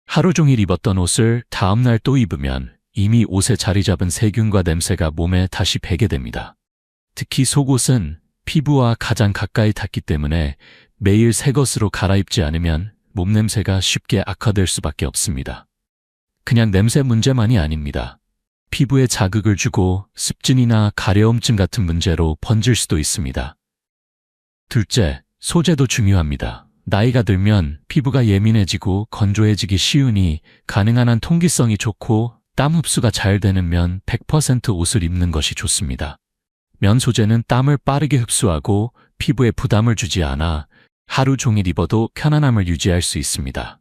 하루 종일 입었던 옷을 다음날 또 입으면 이미 옷에 자리 잡은 세균과 냄새가 몸에 다시 배게 됩니다. 특히 속옷은 피부와 가장 가까이 닿기 때문에 매일 새 것으로 갈아입지 않으면 몸 냄새가 쉽게 악화될 수밖에 없습니다. 그냥 냄새 문제만이 아닙니다. 피부에 자극을 주고 습진이나 가려움증 같은 문제로 번질 수도 있습니다. 둘째, 소재도 중요합니다. 나이가 들면 피부가 예민해지고 건조해지기 쉬우니 가능한 한 통기성이 좋고 땀 흡수가 잘 되는 면 100% 옷을 입는 것이 좋습니다. 면 소재는 땀을 빠르게 흡수하고 피부에 부담을 주지 않아 하루 종일 입어도 편안함을 유지할 수 있습니다.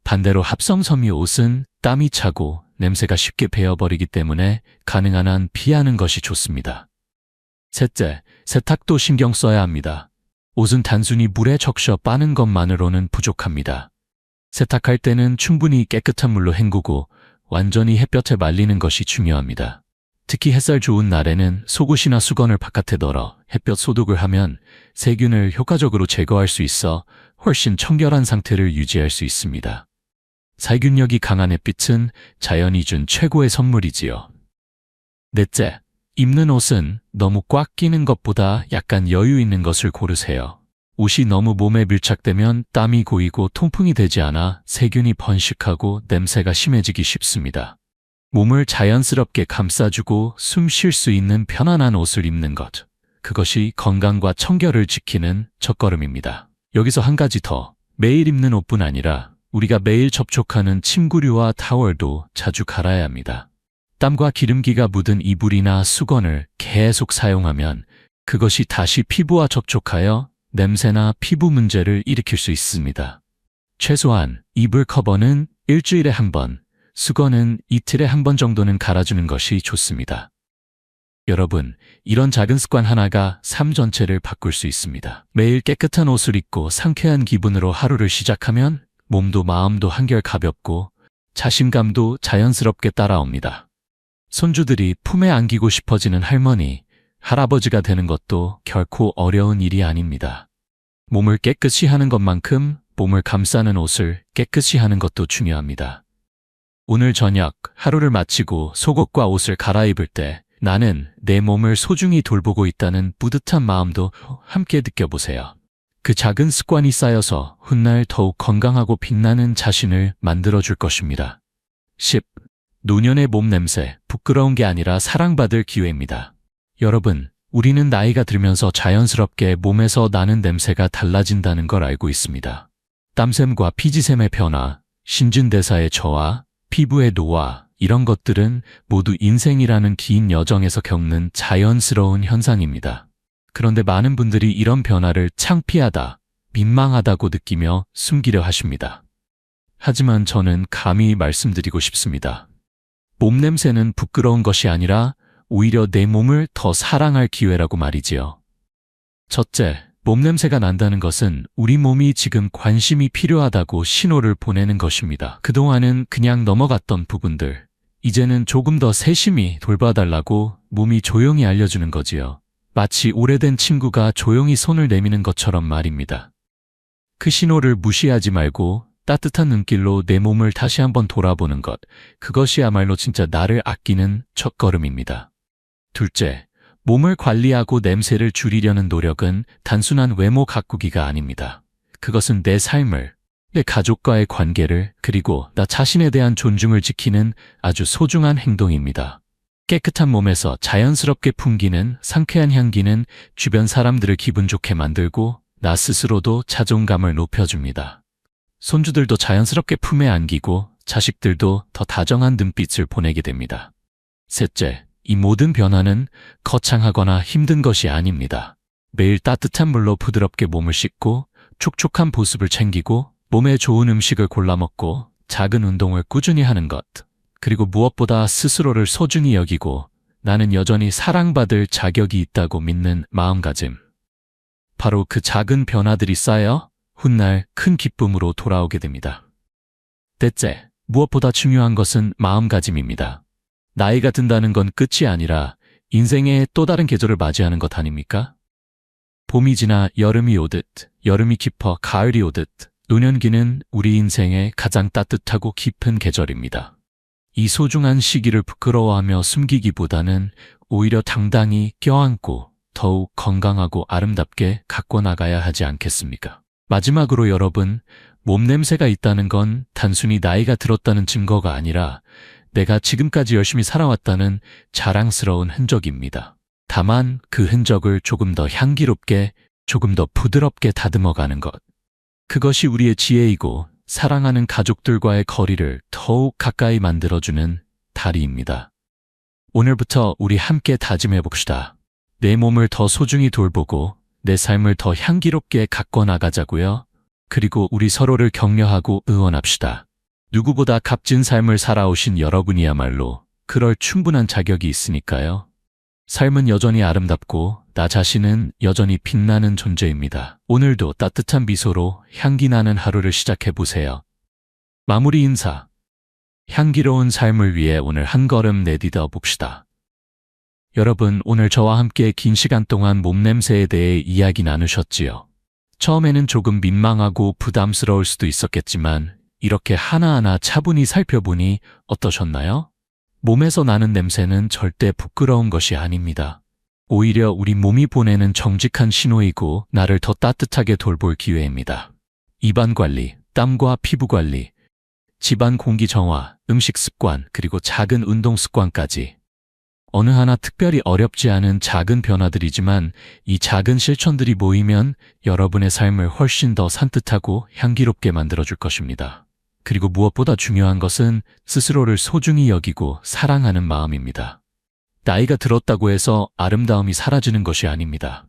반대로 합성 섬유 옷은 땀이 차고 냄새가 쉽게 배어버리기 때문에 가능한 한 피하는 것이 좋습니다. 셋째, 세탁도 신경 써야 합니다. 옷은 단순히 물에 적셔 빠는 것만으로는 부족합니다. 세탁할 때는 충분히 깨끗한 물로 헹구고 완전히 햇볕에 말리는 것이 중요합니다. 특히 햇살 좋은 날에는 속옷이나 수건을 바깥에 널어 햇볕 소독을 하면 세균을 효과적으로 제거할 수 있어 훨씬 청결한 상태를 유지할 수 있습니다. 살균력이 강한 햇빛은 자연이 준 최고의 선물이지요. 넷째, 입는 옷은 너무 꽉 끼는 것보다 약간 여유 있는 것을 고르세요. 옷이 너무 몸에 밀착되면 땀이 고이고 통풍이 되지 않아 세균이 번식하고 냄새가 심해지기 쉽습니다. 몸을 자연스럽게 감싸주고 숨 쉴 수 있는 편안한 옷을 입는 것. 그것이 건강과 청결을 지키는 첫걸음입니다. 여기서 한 가지 더. 매일 입는 옷뿐 아니라 우리가 매일 접촉하는 침구류와 타월도 자주 갈아야 합니다. 땀과 기름기가 묻은 이불이나 수건을 계속 사용하면 그것이 다시 피부와 접촉하여 냄새나 피부 문제를 일으킬 수 있습니다. 최소한 이불 커버는 일주일에 한 번, 수건은 이틀에 한 번 정도는 갈아주는 것이 좋습니다. 여러분, 이런 작은 습관 하나가 삶 전체를 바꿀 수 있습니다. 매일 깨끗한 옷을 입고 상쾌한 기분으로 하루를 시작하면 몸도 마음도 한결 가볍고 자신감도 자연스럽게 따라옵니다. 손주들이 품에 안기고 싶어지는 할머니, 할아버지가 되는 것도 결코 어려운 일이 아닙니다. 몸을 깨끗이 하는 것만큼 몸을 감싸는 옷을 깨끗이 하는 것도 중요합니다. 오늘 저녁 하루를 마치고 속옷과 옷을 갈아입을 때 나는 내 몸을 소중히 돌보고 있다는 뿌듯한 마음도 함께 느껴보세요. 그 작은 습관이 쌓여서 훗날 더욱 건강하고 빛나는 자신을 만들어줄 것입니다. 10. 노년의 몸 냄새, 부끄러운 게 아니라 사랑받을 기회입니다. 여러분, 우리는 나이가 들면서 자연스럽게 몸에서 나는 냄새가 달라진다는 걸 알고 있습니다. 땀샘과 피지샘의 변화, 신진대사의 저하, 피부의 노화, 이런 것들은 모두 인생이라는 긴 여정에서 겪는 자연스러운 현상입니다. 그런데 많은 분들이 이런 변화를 창피하다, 민망하다고 느끼며 숨기려 하십니다. 하지만 저는 감히 말씀드리고 싶습니다. 몸 냄새는 부끄러운 것이 아니라 오히려 내 몸을 더 사랑할 기회라고 말이지요. 첫째, 몸 냄새가 난다는 것은 우리 몸이 지금 관심이 필요하다고 신호를 보내는 것입니다. 그동안은 그냥 넘어갔던 부분들, 이제는 조금 더 세심히 돌봐달라고 몸이 조용히 알려주는 거지요. 마치 오래된 친구가 조용히 손을 내미는 것처럼 말입니다. 그 신호를 무시하지 말고 따뜻한 눈길로 내 몸을 다시 한번 돌아보는 것, 그것이야말로 진짜 나를 아끼는 첫걸음입니다. 둘째, 몸을 관리하고 냄새를 줄이려는 노력은 단순한 외모 가꾸기가 아닙니다. 그것은 내 삶을, 내 가족과의 관계를, 그리고 나 자신에 대한 존중을 지키는 아주 소중한 행동입니다. 깨끗한 몸에서 자연스럽게 풍기는 상쾌한 향기는 주변 사람들을 기분 좋게 만들고 나 스스로도 자존감을 높여줍니다. 손주들도 자연스럽게 품에 안기고 자식들도 더 다정한 눈빛을 보내게 됩니다. 셋째, 이 모든 변화는 거창하거나 힘든 것이 아닙니다. 매일 따뜻한 물로 부드럽게 몸을 씻고 촉촉한 보습을 챙기고 몸에 좋은 음식을 골라 먹고 작은 운동을 꾸준히 하는 것, 그리고 무엇보다 스스로를 소중히 여기고 나는 여전히 사랑받을 자격이 있다고 믿는 마음가짐. 바로 그 작은 변화들이 쌓여 훗날 큰 기쁨으로 돌아오게 됩니다. 넷째, 무엇보다 중요한 것은 마음가짐입니다. 나이가 든다는 건 끝이 아니라 인생의 또 다른 계절을 맞이하는 것 아닙니까? 봄이 지나 여름이 오듯, 여름이 깊어 가을이 오듯, 노년기는 우리 인생의 가장 따뜻하고 깊은 계절입니다. 이 소중한 시기를 부끄러워하며 숨기기보다는 오히려 당당히 껴안고 더욱 건강하고 아름답게 갖고 나가야 하지 않겠습니까? 마지막으로 여러분, 몸 냄새가 있다는 건 단순히 나이가 들었다는 증거가 아니라 내가 지금까지 열심히 살아왔다는 자랑스러운 흔적입니다. 다만 그 흔적을 조금 더 향기롭게, 조금 더 부드럽게 다듬어가는 것. 그것이 우리의 지혜이고 사랑하는 가족들과의 거리를 더욱 가까이 만들어주는 다리입니다. 오늘부터 우리 함께 다짐해 봅시다. 내 몸을 더 소중히 돌보고 내 삶을 더 향기롭게 가꿔 나가자고요. 그리고 우리 서로를 격려하고 응원합시다. 누구보다 값진 삶을 살아오신 여러분이야말로 그럴 충분한 자격이 있으니까요. 삶은 여전히 아름답고 나 자신은 여전히 빛나는 존재입니다. 오늘도 따뜻한 미소로 향기 나는 하루를 시작해 보세요. 마무리 인사. 향기로운 삶을 위해 오늘 한 걸음 내디뎌 봅시다. 여러분, 오늘 저와 함께 긴 시간 동안 몸냄새에 대해 이야기 나누셨지요. 처음에는 조금 민망하고 부담스러울 수도 있었겠지만 이렇게 하나하나 차분히 살펴보니 어떠셨나요? 몸에서 나는 냄새는 절대 부끄러운 것이 아닙니다. 오히려 우리 몸이 보내는 정직한 신호이고 나를 더 따뜻하게 돌볼 기회입니다. 입안 관리, 땀과 피부 관리, 집안 공기 정화, 음식 습관, 그리고 작은 운동 습관까지. 어느 하나 특별히 어렵지 않은 작은 변화들이지만 이 작은 실천들이 모이면 여러분의 삶을 훨씬 더 산뜻하고 향기롭게 만들어줄 것입니다. 그리고 무엇보다 중요한 것은 스스로를 소중히 여기고 사랑하는 마음입니다. 나이가 들었다고 해서 아름다움이 사라지는 것이 아닙니다.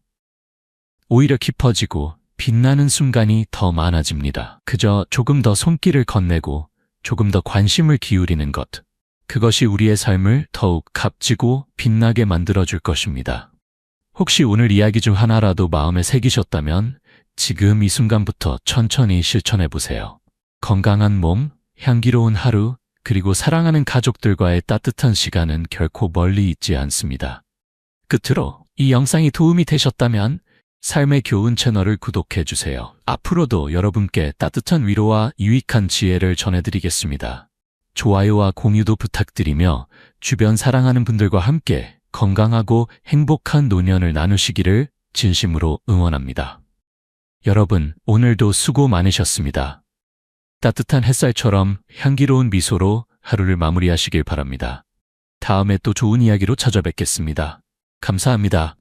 오히려 깊어지고 빛나는 순간이 더 많아집니다. 그저 조금 더 손길을 건네고 조금 더 관심을 기울이는 것. 그것이 우리의 삶을 더욱 값지고 빛나게 만들어줄 것입니다. 혹시 오늘 이야기 중 하나라도 마음에 새기셨다면 지금 이 순간부터 천천히 실천해보세요. 건강한 몸, 향기로운 하루, 그리고 사랑하는 가족들과의 따뜻한 시간은 결코 멀리 있지 않습니다. 끝으로 이 영상이 도움이 되셨다면 삶의 교훈 채널을 구독해주세요. 앞으로도 여러분께 따뜻한 위로와 유익한 지혜를 전해드리겠습니다. 좋아요와 공유도 부탁드리며 주변 사랑하는 분들과 함께 건강하고 행복한 노년을 나누시기를 진심으로 응원합니다. 여러분, 오늘도 수고 많으셨습니다. 따뜻한 햇살처럼 향기로운 미소로 하루를 마무리하시길 바랍니다. 다음에 또 좋은 이야기로 찾아뵙겠습니다. 감사합니다.